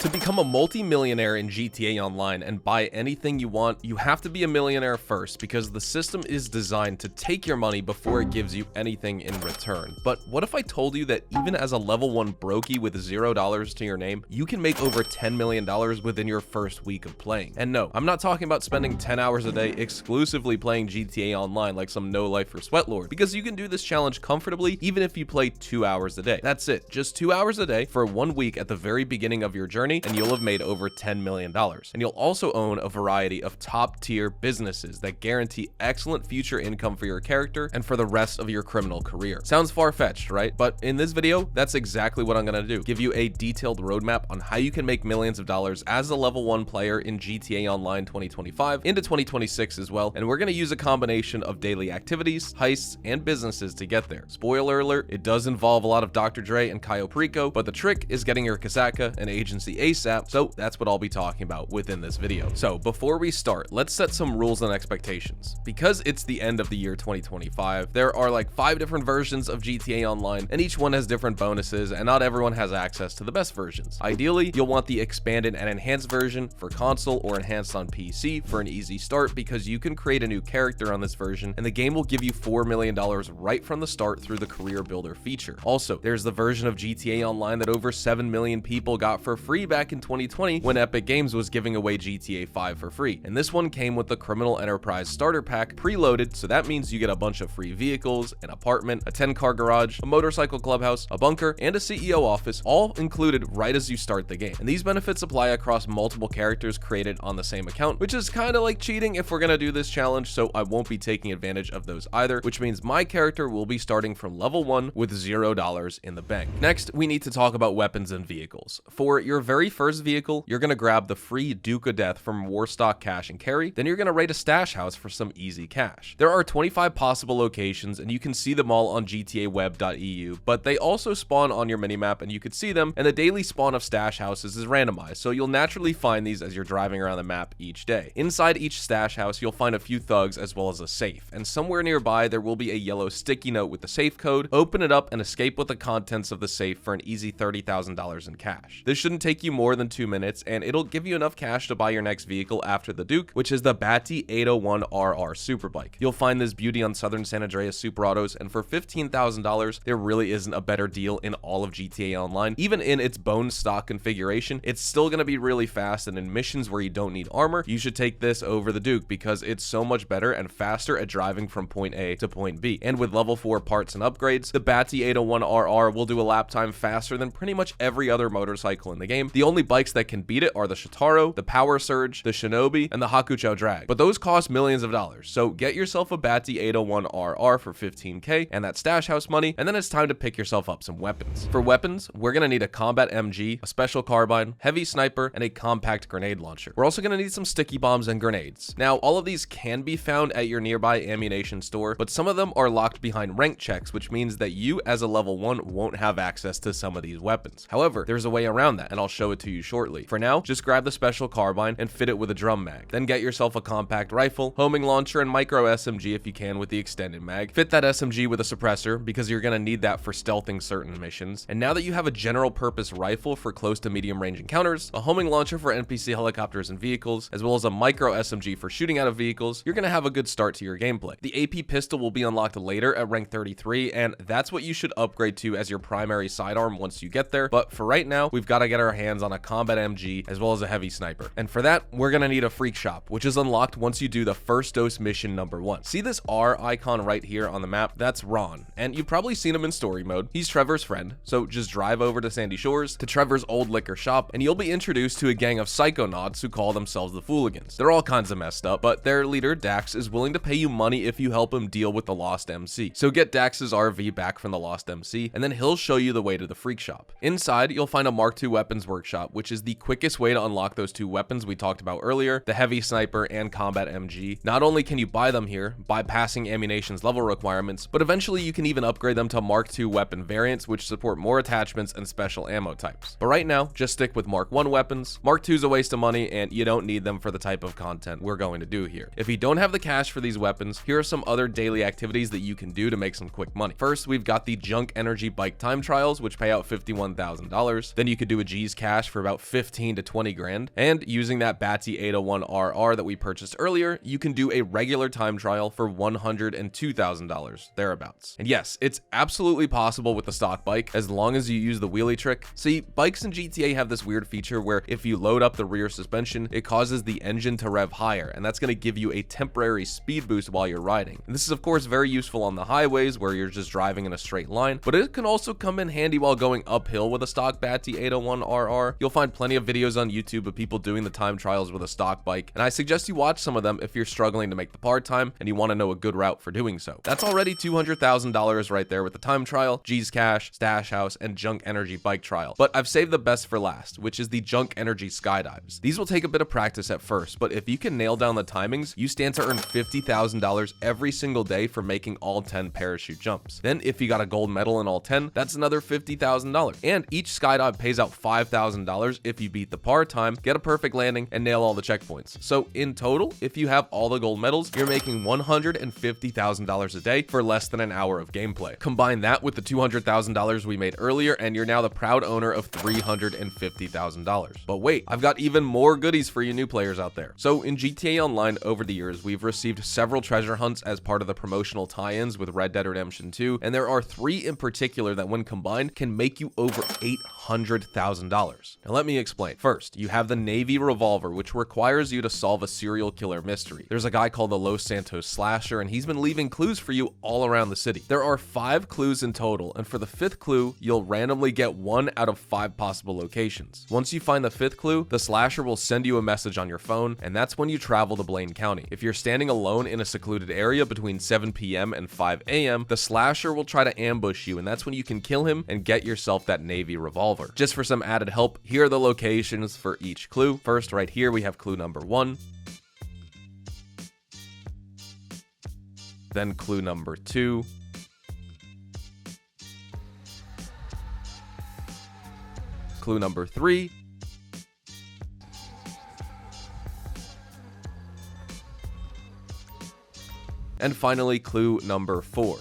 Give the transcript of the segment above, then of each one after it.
To become a multi-millionaire in GTA Online and buy anything you want, you have to be a millionaire first because the system is designed to take your money before it gives you anything in return. But what if I told you that even as a level 1 brokey with $0 to your name, you can make over $10 million within your first week of playing? And no, I'm not talking about spending 10 hours a day exclusively playing GTA Online like some no-life or sweatlord, because you can do this challenge comfortably even if you play 2 hours a day. That's it, just 2 hours a day for 1 week at the very beginning of your journey, and you'll have made over $10 million. And you'll also own a variety of top-tier businesses that guarantee excellent future income for your character and for the rest of your criminal career. Sounds far-fetched, right? But in this video, that's exactly what I'm gonna do. Give you a detailed roadmap on how you can make millions of dollars as a level 1 player in GTA Online 2025 into 2026 as well, and we're gonna use a combination of daily activities, heists, and businesses to get there. Spoiler alert, it does involve a lot of Dr. Dre and Cayo Perico, but the trick is getting your Kosatka and agency ASAP, so that's what I'll be talking about within this video. So before we start, let's set some rules and expectations. Because it's the end of the year 2025, there are like 5 different versions of GTA Online, and each one has different bonuses, and not everyone has access to the best versions. Ideally, you'll want the expanded and enhanced version for console or enhanced on PC for an easy start, because you can create a new character on this version, and the game will give you $4 million right from the start through the career builder feature. Also, there's the version of GTA Online that over 7 million people got for free back in 2020 when Epic Games was giving away GTA 5 for free. And this one came with the Criminal Enterprise Starter Pack preloaded, so that means you get a bunch of free vehicles, an apartment, a 10-car garage, a motorcycle clubhouse, a bunker, and a CEO office, all included right as you start the game. And these benefits apply across multiple characters created on the same account, which is kind of like cheating if we're gonna do this challenge, so I won't be taking advantage of those either, which means my character will be starting from level 1 with $0 in the bank. Next, we need to talk about weapons and vehicles. For your very first vehicle, you're gonna grab the free Duke of Death from Warstock Cash and Carry, then you're gonna raid a stash house for some easy cash. There are 25 possible locations, and you can see them all on gtaweb.eu, but they also spawn on your minimap and you can see them, and the daily spawn of stash houses is randomized, so you'll naturally find these as you're driving around the map each day. Inside each stash house, you'll find a few thugs as well as a safe, and somewhere nearby there will be a yellow sticky note with the safe code. Open it up and escape with the contents of the safe for an easy $30,000 in cash. This shouldn't take you more than 2 minutes, and it'll give you enough cash to buy your next vehicle after the Duke, which is the Batty 801RR Superbike. You'll find this beauty on Southern San Andreas Super Autos, and for $15,000, there really isn't a better deal in all of GTA Online. Even in its bone stock configuration, it's still going to be really fast, and in missions where you don't need armor, you should take this over the Duke because it's so much better and faster at driving from point A to point B. And with level 4 parts and upgrades, the Batty 801RR will do a lap time faster than pretty much every other motorcycle in the game. The only bikes that can beat it are the Shitaro, the Power Surge, the Shinobi, and the Hakucho Drag, but those cost millions of dollars, so get yourself a Batty 801RR for $15K and that stash house money, and then it's time to pick yourself up some weapons. For weapons, we're gonna need a combat MG, a special carbine, heavy sniper, and a compact grenade launcher. We're also gonna need some sticky bombs and grenades. Now, all of these can be found at your nearby ammunition store, but some of them are locked behind rank checks, which means that you as a level 1 won't have access to some of these weapons. However, there's a way around that, and I'll show it to you shortly. For now, just grab the special carbine and fit it with a drum mag. Then get yourself a compact rifle, homing launcher, and micro SMG if you can with the extended mag. Fit that SMG with a suppressor because you're gonna need that for stealthing certain missions. And now that you have a general purpose rifle for close to medium range encounters, a homing launcher for NPC helicopters and vehicles, as well as a micro SMG for shooting out of vehicles, you're gonna have a good start to your gameplay. The AP pistol will be unlocked later at rank 33, and that's what you should upgrade to as your primary sidearm once you get there. But for right now, we've got to get our hands on a combat MG as well as a heavy sniper. And for that, we're gonna need a freak shop, which is unlocked once you do the first dose mission number 1. See this R icon right here on the map? That's Ron, and you've probably seen him in story mode. He's Trevor's friend, so just drive over to Sandy Shores to Trevor's old liquor shop, and you'll be introduced to a gang of psychonauts who call themselves the Fooligans. They're all kinds of messed up, but their leader, Dax, is willing to pay you money if you help him deal with the Lost MC. So get Dax's RV back from the Lost MC, and then he'll show you the way to the freak shop. Inside, you'll find a Mark II weapons workshop, which is the quickest way to unlock those 2 weapons we talked about earlier, the heavy sniper and combat MG. Not only can you buy them here, bypassing ammunition's level requirements, but eventually you can even upgrade them to Mark II weapon variants, which support more attachments and special ammo types. But right now, just stick with Mark I weapons. Mark II's a waste of money, and you don't need them for the type of content we're going to do here. If you don't have the cash for these weapons, here are some other daily activities that you can do to make some quick money. First, we've got the Junk Energy Bike Time Trials, which pay out $51,000. Then you could do a G's Cash cash for about 15 to 20 grand, and using that Batty 801RR that we purchased earlier, you can do a regular time trial for $102,000, thereabouts. And yes, it's absolutely possible with the stock bike, as long as you use the wheelie trick. See, bikes in GTA have this weird feature where if you load up the rear suspension, it causes the engine to rev higher, and that's going to give you a temporary speed boost while you're riding. And this is of course very useful on the highways where you're just driving in a straight line, but it can also come in handy while going uphill with a stock Batty 801RR. You'll find plenty of videos on YouTube of people doing the time trials with a stock bike, and I suggest you watch some of them if you're struggling to make the part time and you want to know a good route for doing so. That's already $200,000 right there with the time trial, G's Cash, Stash House, and Junk Energy bike trial. But I've saved the best for last, which is the Junk Energy skydives. These will take a bit of practice at first, but if you can nail down the timings, you stand to earn $50,000 every single day for making all 10 parachute jumps. Then if you got a gold medal in all 10, that's another $50,000. And each skydive pays out $5,000 if you beat the par time, get a perfect landing, and nail all the checkpoints. So in total, if you have all the gold medals, you're making $150,000 a day for less than an hour of gameplay. Combine that with the $200,000 we made earlier, and you're now the proud owner of $350,000. But wait, I've got even more goodies for you new players out there. So in GTA Online over the years, we've received several treasure hunts as part of the promotional tie-ins with Red Dead Redemption 2, and there are 3 in particular that when combined can make you over $800,000. Now let me explain. First, you have the Navy revolver, which requires you to solve a serial killer mystery. There's a guy called the Los Santos Slasher, and he's been leaving clues for you all around the city. There are 5 clues in total, and for the 5th clue, you'll randomly get 1 out of 5 possible locations. Once you find the 5th clue, the Slasher will send you a message on your phone, and that's when you travel to Blaine County. If you're standing alone in a secluded area between 7 p.m. and 5 a.m., the Slasher will try to ambush you, and that's when you can kill him and get yourself that Navy revolver. Just for some added help, here are the locations for each clue. First, right here, we have clue number 1. Then clue number 2. Clue number 3. And finally, clue number 4.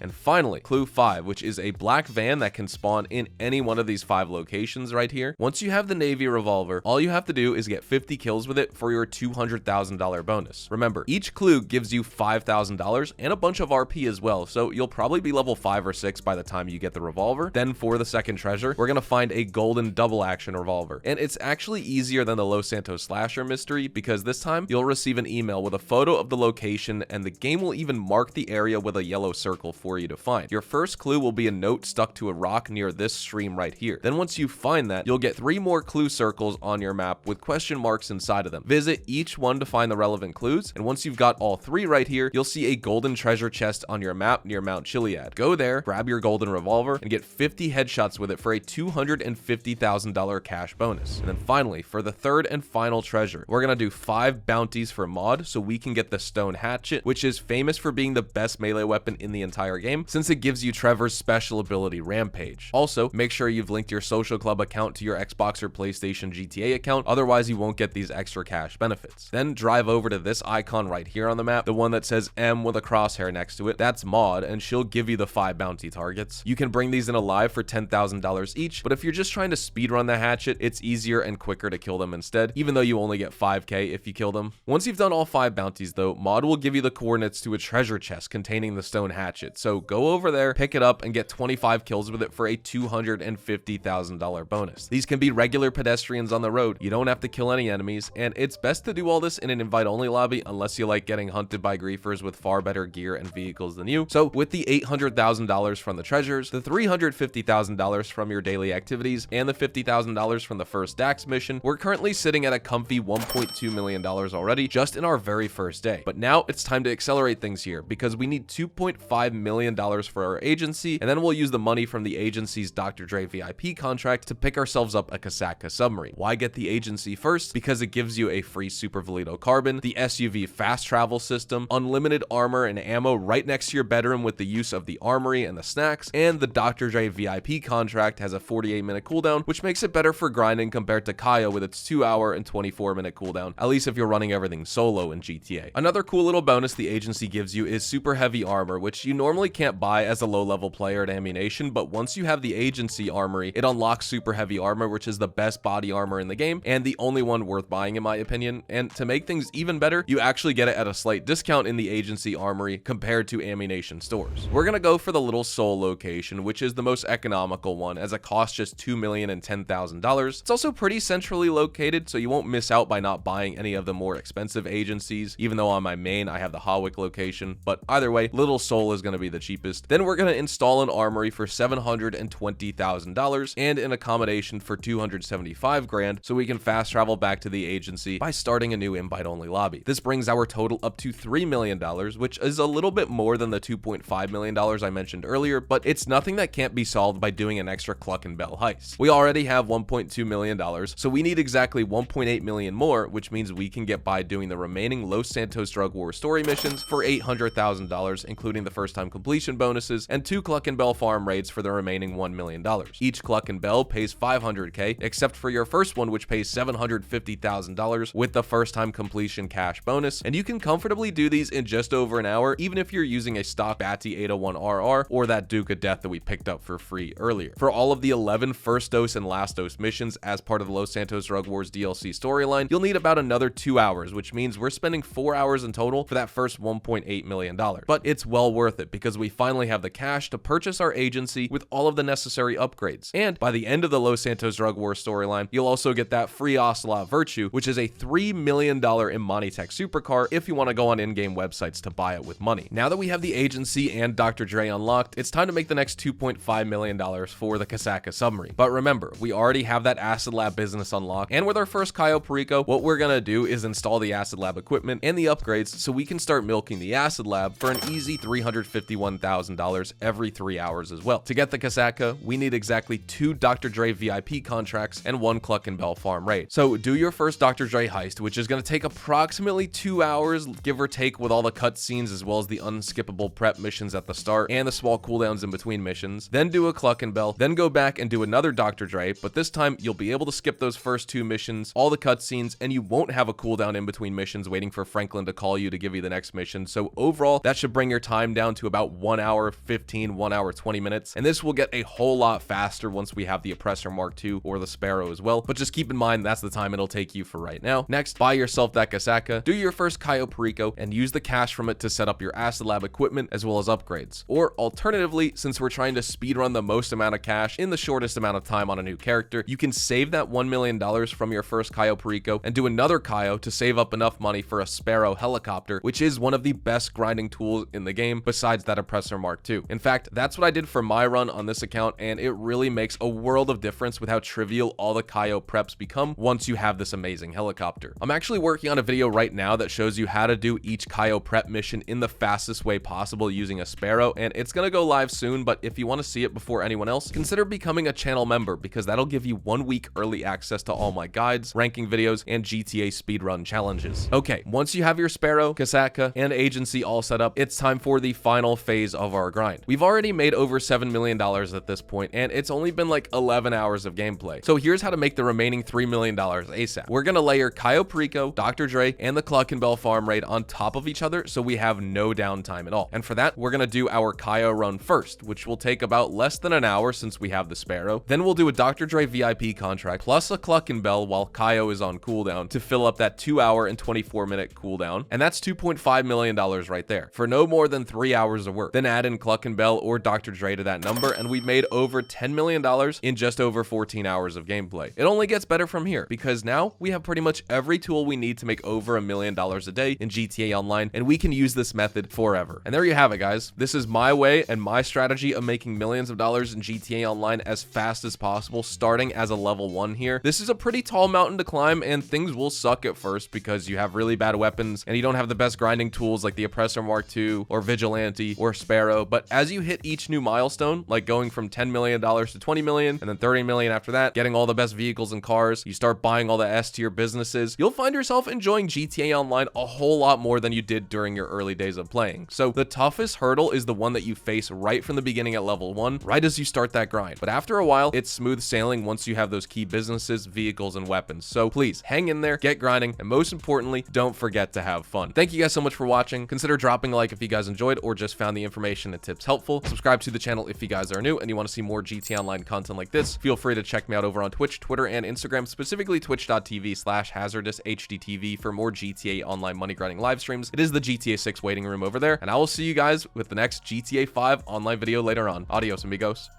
And finally, clue 5, which is a black van that can spawn in any one of these 5 locations right here. Once you have the Navy revolver, all you have to do is get 50 kills with it for your $200,000 bonus. Remember, each clue gives you $5,000 and a bunch of RP as well, so you'll probably be level 5 or 6 by the time you get the revolver. Then for the second treasure, we're gonna find a golden double action revolver. And it's actually easier than the Los Santos Slasher mystery, because this time you'll receive an email with a photo of the location, and the game will even mark the area with a yellow circle for you to find. Your first clue will be a note stuck to a rock near this stream right here. Then once you find that, you'll get 3 more clue circles on your map with question marks inside of them. Visit each one to find the relevant clues, and once you've got all 3 right here, you'll see a golden treasure chest on your map near Mount Chiliad. Go there, grab your golden revolver, and get 50 headshots with it for a $250,000 cash bonus. And then finally, for the 3rd and final treasure, we're gonna do 5 bounties for mod so we can get the stone hatchet, which is famous for being the best melee weapon in the entire game, since it gives you Trevor's special ability Rampage. Also, make sure you've linked your social club account to your Xbox or PlayStation GTA account, otherwise you won't get these extra cash benefits. Then drive over to this icon right here on the map, the one that says M with a crosshair next to it. That's Mod, and she'll give you the 5 bounty targets. You can bring these in alive for $10,000 each, but if you're just trying to speedrun the hatchet, it's easier and quicker to kill them instead, even though you only get 5k if you kill them. Once you've done all 5 bounties though, Mod will give you the coordinates to a treasure chest containing the stone hatchet, so go over there, pick it up, and get 25 kills with it for a $250,000 bonus. These can be regular pedestrians on the road, you don't have to kill any enemies, and it's best to do all this in an invite-only lobby unless you like getting hunted by griefers with far better gear and vehicles than you. So with the $800,000 from the treasures, the $350,000 from your daily activities, and the $50,000 from the first Dax mission, we're currently sitting at a comfy $1.2 million already just in our very first day. But now it's time to accelerate things here, because we need $2.5 million for our agency, and then we'll use the money from the agency's Dr. Dre VIP contract to pick ourselves up a Kosatka submarine. Why get the agency first? Because it gives you a free Super Velito carbon, the SUV fast travel system, unlimited armor and ammo right next to your bedroom with the use of the armory and the snacks, and the Dr. Dre VIP contract has a 48-minute cooldown, which makes it better for grinding compared to Kaio with its 2-hour and 24-minute cooldown, at least if you're running everything solo in GTA. Another cool little bonus the agency gives you is super heavy armor, which you normally can't buy as a low-level player at Ammunition, but once you have the agency armory, it unlocks super heavy armor, which is the best body armor in the game, and the only one worth buying in my opinion. And to make things even better, you actually get it at a slight discount in the agency armory compared to Ammunition stores. We're gonna go for the Little Seoul location, which is the most economical one, as it costs just $2,010,000. It's also pretty centrally located, so you won't miss out by not buying any of the more expensive agencies, even though on my main I have the Hawick location, but either way, Little Seoul is going to be the cheapest. Then we're going to install an armory for $720,000 and an accommodation for $275 grand, so we can fast travel back to the agency by starting a new invite-only lobby. This brings our total up to $3 million, which is a little bit more than the $2.5 million I mentioned earlier, but it's nothing that can't be solved by doing an extra Cluck and Bell heist. We already have $1.2 million, so we need exactly $1.8 million more, which means we can get by doing the remaining Los Santos Drug War story missions for $800,000, including the first time completion bonuses, and 2 Cluck and Bell farm raids for the remaining $1 million. Each Cluck and Bell pays $500k, except for your first one, which pays $750,000 with the first time completion cash bonus, and you can comfortably do these in just over an hour, even if you're using a stock Batty 801RR or that Duke of Death that we picked up for free earlier. For all of the 11 first dose and last dose missions as part of the Los Santos Drug Wars DLC storyline, you'll need about another 2 hours, which means we're spending 4 hours in total for that first $1.8 million. But it's well worth it because we finally have the cash to purchase our agency with all of the necessary upgrades. And by the end of the Los Santos Drug Wars storyline, you'll also get that free Ocelot Virtue, which is a $3 million Imani-Tech supercar if you want to go on in-game websites to buy it with money. Now that we have the agency and Dr. Dre unlocked, it's time to make the next $2.5 million for the Kosatka submarine. But remember, we already have that Acid Lab business unlocked, and with our first Cayo Perico, what we're gonna do is install the Acid Lab equipment and the upgrades so we can start milking the Acid Lab for an easy $351,000 every 3 hours as well. To get the Kosatka, we need exactly 2 Dr. Dre VIP contracts and 1 Cluck and Bell farm raid. So do your first Dr. Dre heist, which is gonna take approximately 2 hours, give or take, with all the cutscenes as well as the unskippable prep missions at the start and the small cooldowns in between missions. Then do a Cluck and Bell, then go back and do another Dr. Dre, but this time you'll be able to skip those first 2 missions, all the cutscenes, and you won't have a cooldown in between missions waiting for Franklin to call you to give you the next mission. So overall, that should bring your time down to about 1 hour 15, 1 hour 20 minutes, and this will get a whole lot faster once we have the Oppressor Mark II or the Sparrow as well, but just keep in mind that's the time it'll take you for right now. Next, buy yourself that Kosatka, do your first Cayo Perico, and use the cash from it to set up your Acid Lab equipment as well as upgrades. Or alternatively, since we're trying to speedrun the most amount of cash in the shortest amount of time on a new character, you can save that $1 million from your first Cayo Perico and do another Cayo to save up enough money for a Sparrow helicopter, which is one of the best grinding tools in the game besides that Oppressor Mark II. In fact, that's what I did for my run on this account, and it really makes a world of difference with how trivial all the Cayo preps become once you have this amazing helicopter. I'm actually working on a video right now that shows you how to do each Cayo prep mission in the fastest way possible using a Sparrow, and it's gonna go live soon, but if you want to see it before anyone else, consider becoming a channel member because that'll give you 1 week early access to all my guides, ranking videos, and GTA speedrun challenges. Okay, once you have your Sparrow, Kosatka, and agency all set up, it's time for the final phase of our grind. We've already made over $7 million at this point, and it's only been like 11 hours of gameplay. So here's how to make the remaining $3 million ASAP. We're gonna layer Cayo Perico, Dr. Dre, and the Cluck and Bell farm raid on top of each other so we have no downtime at all. And for that, we're gonna do our Cayo run first, which will take about less than an hour since we have the Sparrow. Then we'll do a Dr. Dre VIP contract plus a Cluck and Bell while Cayo is on cooldown to fill up that 2 hour and 24 minute cooldown. And that's $2.5 million right there for no more than 3 hours of work. Then add in Cluck and Bell or Dr. Dre to that number, and we've made over $10 million in just over 14 hours of gameplay. It only gets better from here because now we have pretty much every tool we need to make over $1 million a day in GTA Online, and we can use this method forever. And there you have it, guys. This is my way and my strategy of making millions of dollars in GTA Online as fast as possible, starting as a level 1 here. This is a pretty tall mountain to climb, and things will suck at first because you have really bad weapons and you don't have the best grinding tools like the Oppressor Mark II or Vigilante or Sparrow, but as you hit each new milestone, like going from $10 million to 20 million and then 30 million after that, getting all the best vehicles and cars, you start buying all the S tier businesses, you'll find yourself enjoying GTA Online a whole lot more than you did during your early days of playing. So the toughest hurdle is the one that you face right from the beginning at level 1, right as you start that grind. But after a while, it's smooth sailing once you have those key businesses, vehicles, and weapons. So please hang in there, get grinding, and most importantly, don't forget to have fun. Thank you guys so much for watching. Consider dropping a like if you guys enjoyed or just found the information and tips helpful. Subscribe to the channel if you guys are new and you want to see more GTA Online content like this. Feel free to check me out over on Twitch, Twitter, and Instagram, specifically twitch.tv/hazardoushdtv for more GTA Online money grinding live streams. It is the GTA 6 waiting room over there, and I will see you guys with the next GTA 5 online video later on. Adios, amigos.